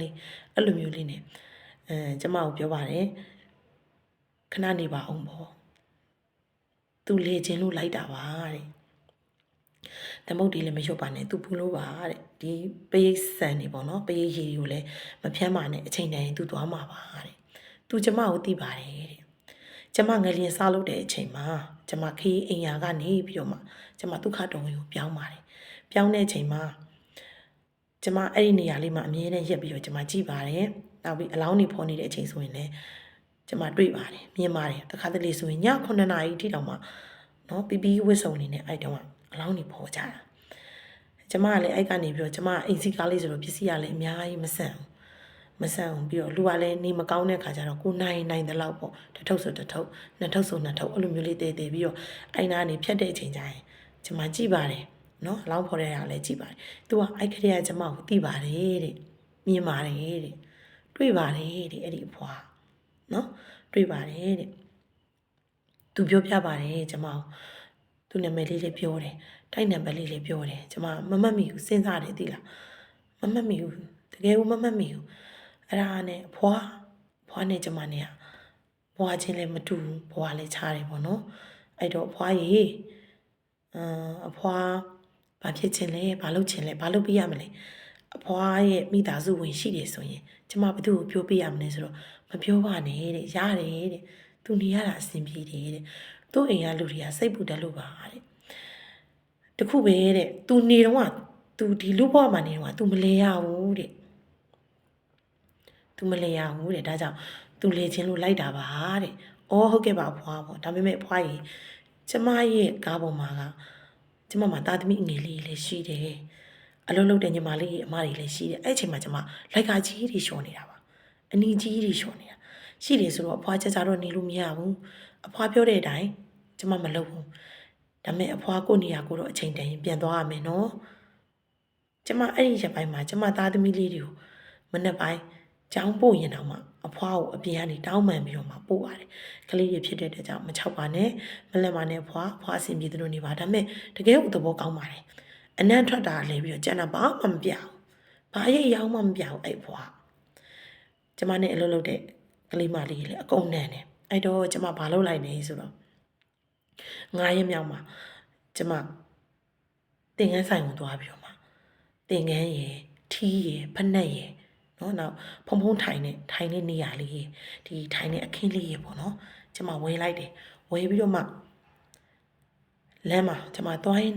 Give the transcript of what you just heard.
လေးအဲ့လိုမျိုးလေးနဲ့ကျမကိုပြောပါတယ်ခဏနေပါအောင်ပေါ့သူလေချင်းလို့လိုက်တာပါတဲ့သမုတ်ဒီလည်းမလျှော့ပါနဲ့သူပူလို့ပါတဲ့ဒီပရိတ်ဆန်နေပေါ့နော်ပရိတ်ရည်ကိုလည်းမဖြန်းပါနဲ့အချိန်တိုင်းသူသွားမှာပါတဲ့သူကျမကိုသိပါတယ်တဲ့ကျမငလျင်စားလို့တဲ့အချိန်မှာကျမခီးအိမ်ယာကနေပြီးတော့မှကျမဒုက္ခတော်ဝင်ကိုပြောင်းပါတယ်ပြောင်းတဲ့အချိန်မှာကျမအဲ့ဒီနေရာလေးမှာအမြဲတမ်းရက်ပြီးတော့ကျမကြည့်ပါတယ်နောက်ပြီးအလောင်းနေဖော်နေတဲ့အချိန်ဆိုရင်လည်းကျမတွေ့ပါတယ်မြင်ပါတယ်တခါတလေဆိုရင်ည9 နာရီထိတောင်မှနော်ပီပီဝစ်စုံနေနဲ့အဲ့တုန်းကအလောင်းနေဖော်ကြတာကျမကလည်းအဲ့ကနေပြီးတော့ကျမအိမ်စီကားလေးဆိုတော့ပစ္စည်းကလည်းအများကြီးမဆန့်ဘူးပြီးတော့လူကလည်းနေမကောင်းတဲ့ခါကျတော့ကိုနိုင်တဲ့လောက်ပေါ့တစ်ထုပ်ဆိုတစ်ထုပ်နှစ်ထုပ်ဆိုနှစ်ထုပ်အဲ့လိုမျိုးလေးတည်ပြီးတော့အိုင်နာနေဖြတ်တဲ့အချိန်ကျရင်ကျမကြည့်ပါတယ်နော်အလောင်းဖော်တဲ့ဟာလည်းကြည့်ပါတယ်သူကအဲ့ခရီးကကျမကိုသိပါတယ်တဲ့မြင်ပါတယ်တဲ့တွေ့ပါတယ်တဲ့အဲ့ဒီအဖွာနော်တွေ့ပါတယ်တဲ့သူပြောပြပါတယ်ကျမကိုသူနာမည်လေးလည်းပြောတယ်တိုက်နံပါတ်လေးလည်းပြောတယ်ကျမမမှတ်မိဘူးစဉ်းစားတယ်သိလားမမှတ်မိဘူးတကယ်ကိုမမှတ်မိဘူးအဲ့ဒါနဲ့အဖွာနဲ့ကျမနဲ့ဘွားချင်းလည်းမတူဘူးဘွားလည်းခြားတယ်ပေါ့နော်အဲ့တော့အဖွာရေအဖွာဘာဖြစ်ချင်လဲဘာလုပ်ချင်လဲဘာလုပ်ပေးရမလဲအဖွာရဲ့မိသားစုဝင်ရှိတယ်ဆိုရင်ကျမဘသူ့ကိုပြောပေးရမလဲဆိုတော့မပြောပါနဲ့တဲ့ရတယ်တဲ့သူနေရတာအဆင်ပြေတယ်တဲ့သူ့အိမ်ကလူတွေကစိတ်ပူတတ်လို့ပါတဲ့တခုပဲတဲ့သူနေတော့ကသူဒီလူဘဝမှာနေတော့ကသူမလဲရဘူးတဲ့သူမလဲရဘူးတဲ့ဒါကြောင့်သူလဲချင်းလို့လိုက်တာပါတဲ့အော်ဟုတ်ကဲ့ပါအဖွာပေါ့ဒါပေမဲ့အဖွာကြီးကျမရဲ့ကားပေါ်မှာကကျမမှာတာသမီအငယ်လေးလည်းရှိတယ်အလုံးလုံးတဲ့ညီမလေးအမတွေလည်းရှိတယ်အဲ့အချိန်မှာကျမလိုက်ကကြီးတွေရှော်နေတာပါအနီကြီးတွေရှော်နေတာရှိတယ်ဆိုတော့အဖွာကြတော့နေလို့မရဘူးအဖွာပြောတဲ့အတိုင်းကျမမလုပ်ဘူးဒါပေမဲ့အဖွာကိုနေရာကိုတော့အချိန်တန်ရင်ပြန်သွားရမယ်နော်ကျမအဲ့ဒီရက်ပိုင်းမှာကျမသားသမီးလေးတွေကိုမနေ့ပိုင်းကျောင်းပို့ရင်တော့မှအဖွားကိုအပြင်ကနေတောင်းပန်ပြီးတော့မှပို့ပါတယ်ကလေးတွေဖြစ်တဲ့အတွက်ကြောင့်မချောက်ပါနဲ့မလက်ပါနဲ့အဖွားအဆင်ပြေသလိုနေပါဒါပေမဲ့တကယ်ကိုသဘောကောင်းပါတယ်အနံ့ထွက်တာလည်းပြီးတော့ကျန်တာဘာမှမပြဘူးဘာရဲ့ရောင်းမှမပြဘူးအဲ့အဖွားကျမနဲ့အလုပ်လုပ်တဲ့ကလေးမလေးလည်းအကုန်နန်းတယ်အဲ့တော့ကျမဘာလုပ်လိုက်လဲဆိုတော့9 ရက်မြောက်မှာကျမသင်္ကန်းဆိုင်ကိုသွားပြီးတော့မှသင်္ကန်းရယ်ထီးရယ်ဖက်နှက်ရယ်နော်နောက်ဖုံထိုင်တဲ့နေရာလေးရယ်ဒီထိုင်တဲ့အခင်းလေးရယ်ပေါ့နော်ကျမဝယ်လိုက်တယ်ဝယ်ပြီးတော့မှလမ်းမှာကျမသွားရင်